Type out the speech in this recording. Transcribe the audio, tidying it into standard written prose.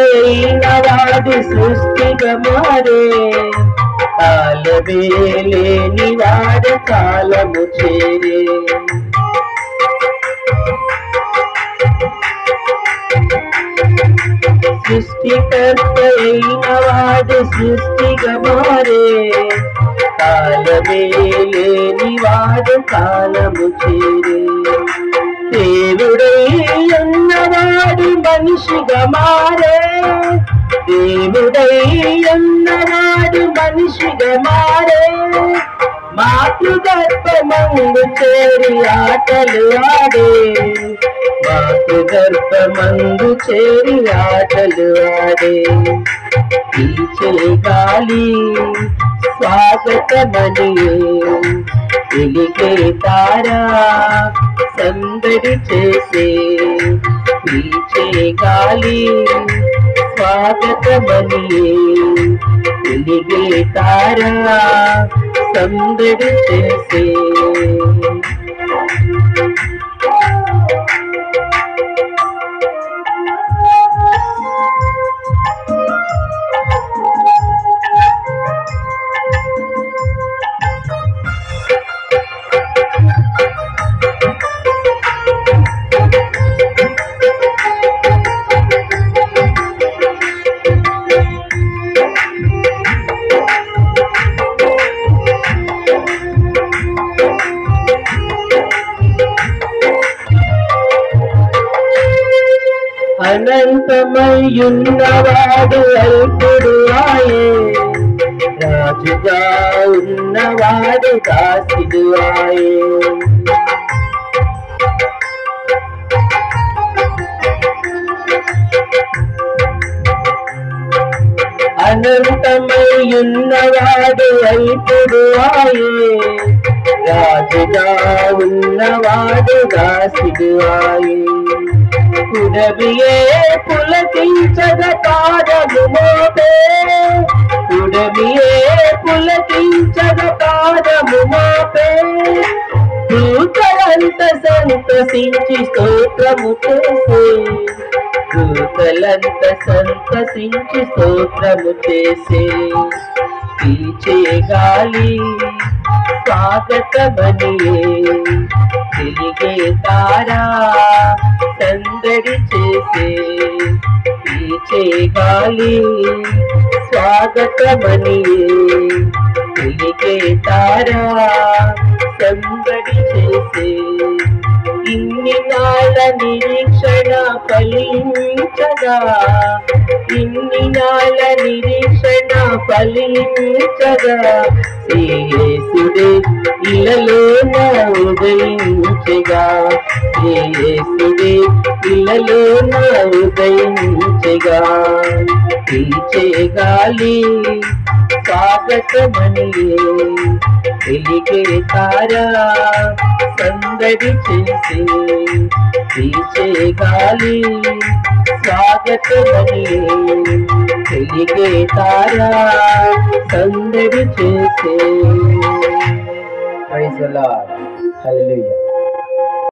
అయిన వాడు సృష్టిగా మారే, కాలమే లేని వాడు కాలము చేరే. సృష్టికర్త అయిన వాడు సృష్టిగా మారే, కాలమే లేని వాడు కాలము చేరే. దేవుడై ఉన్నవాడు మనిషిగా మారే, దేవుడై ఉన్నవాడు మనిషిగా మారే. మాతృగర్భమందు చేరి ఆటలు ఆడే, మాతృగర్భమందు చేరి ఆటలు ఆడే. పీచే గాలి స్వాగతమనియే, వెలిగే తారా సందడి చేసే. పీచే గాలి స్వాగతమనియే, వెలిగే తారా సందడి చేసే. అనంతమయ్యున్నవాడు అల్పుడు ఆయే, రాజుగా ఉన్నవాడు దాసుడు ఆయే. అనంతమయ్యున్నవాడు అల్పుడు ఆయే, రాజుగా ఉన్నవాడు దాసుడు ఆయే. పుడమియే పులకించగ పాదము మోపే, పుడమియే పులకించగ పాదము మోపే. దూతలంత సంతసించి స్తోత్రము చేసే, దూతలంత సంతసించి స్తోత్రము చేసే. పీచే గాలి స్వాగతమనియే, వెలిగే తారా సందడి చేసే. పీచే గాలి స్వాగతమనియే, వెలిగే తారా సందడి చేసే. ఇన్ని నాళ్ళ నిరీక్షణ ఫలించగా, ఇన్ని నాళ్ళ నిరీక్షణ ఫలించగా. యేసుడే ఇళ్ళలోన ఉదయించగా, యేసుడే ఇళ్ళలోన ఉదయించగా. పీచే గాలి స్వాగతమనియే, వెలిగే తారా సందడి చేసే. పీచే గాలి స్వాగతమనియే, వెలిగే తారా సందడి చేసే. Praise the Lord. హల్లెలూయా.